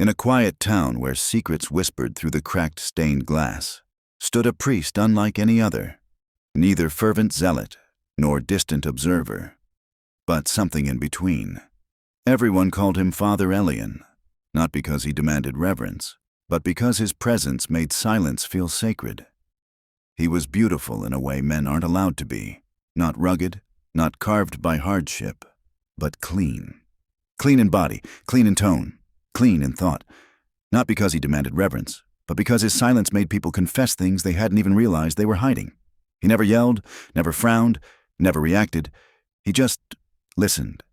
In a quiet town where secrets whispered through the cracked stained glass, stood a priest unlike any other, neither fervent zealot nor distant observer, but something in between. Everyone called him Father Elian, not because he demanded reverence, but because his presence made silence feel sacred. He was beautiful in a way men aren't allowed to be, not rugged, not carved by hardship, but clean. Clean in body, clean in tone, clean in thought, not because he demanded reverence, but because his silence made people confess things they hadn't even realized they were hiding. He never yelled, never frowned, never reacted. He just listened,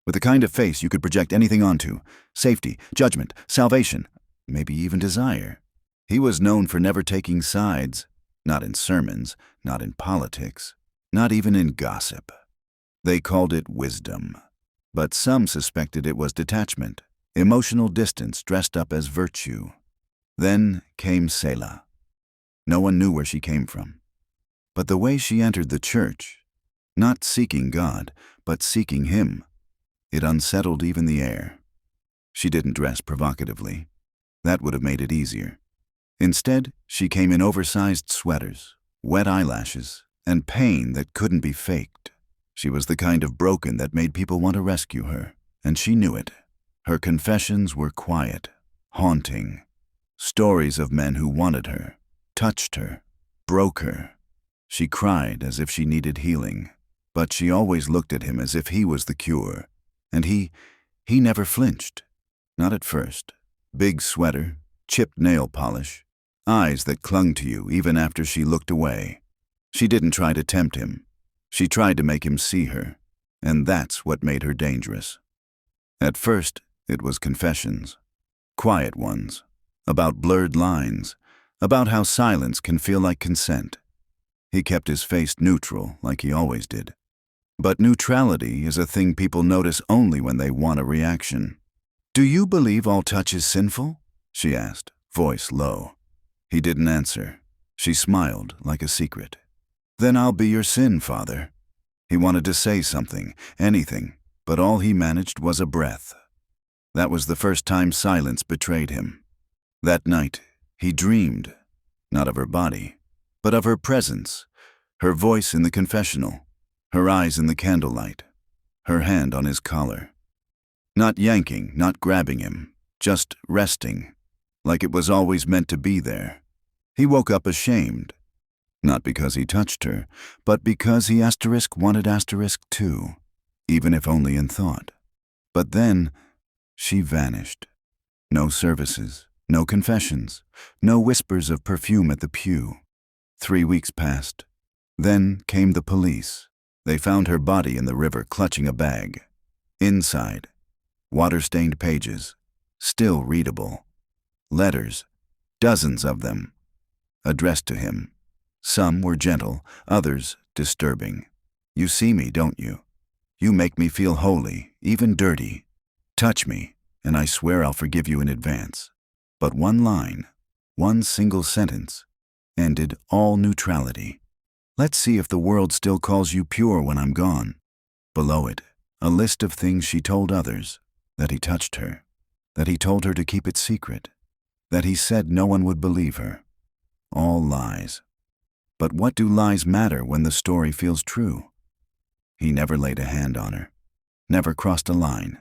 with the kind of face you could project anything onto: safety, judgment, salvation, maybe even desire. He was known for never taking sides, not in sermons, not in politics, not even in gossip. They called it wisdom, but some suspected it was detachment, emotional distance dressed up as virtue. Then came Selah. No one knew where she came from. But the way she entered the church, not seeking God, but seeking Him, it unsettled even the air. She didn't dress provocatively. That would have made it easier. Instead, she came in oversized sweaters, wet eyelashes, and pain that couldn't be faked. She was the kind of broken that made people want to rescue her, and she knew it. Her confessions were quiet, haunting. Stories of men who wanted her, touched her, broke her. She cried as if she needed healing, but she always looked at him as if he was the cure. And he never flinched. Not at first. Big sweater, chipped nail polish, eyes that clung to you even after she looked away. She didn't try to tempt him. She tried to make him see her, and that's what made her dangerous. At first, it was confessions. Quiet ones. About blurred lines. About how silence can feel like consent. He kept his face neutral, like he always did. But neutrality is a thing people notice only when they want a reaction. "Do you believe all touch is sinful?" she asked, voice low. He didn't answer. She smiled like a secret. "Then I'll be your sin, Father." He wanted to say something, anything, but all he managed was a breath. That was the first time silence betrayed him. That night, he dreamed, not of her body, but of her presence, her voice in the confessional, her eyes in the candlelight, her hand on his collar. Not yanking, not grabbing him, just resting, like it was always meant to be there. He woke up ashamed, not because he touched her, but because he wanted too, even if only in thought. But then, she vanished. No services, no confessions, no whispers of perfume at the pew. 3 weeks passed. Then came the police. They found her body in the river clutching a bag. Inside, water-stained pages, still readable. Letters, dozens of them, addressed to him. Some were gentle, others disturbing. "You see me, don't you? You make me feel holy, even dirty. Touch me, and I swear I'll forgive you in advance." But one line, one single sentence, ended all neutrality. "Let's see if the world still calls you pure when I'm gone." Below it, a list of things she told others, that he touched her, that he told her to keep it secret, that he said no one would believe her. All lies. But what do lies matter when the story feels true? He never laid a hand on her, never crossed a line.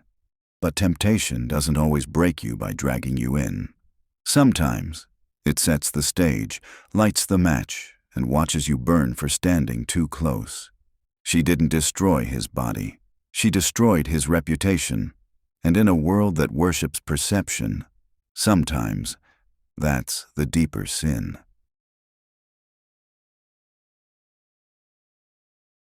But temptation doesn't always break you by dragging you in. Sometimes it sets the stage, lights the match, and watches you burn for standing too close. She didn't destroy his body. She destroyed his reputation. And in a world that worships perception, sometimes that's the deeper sin.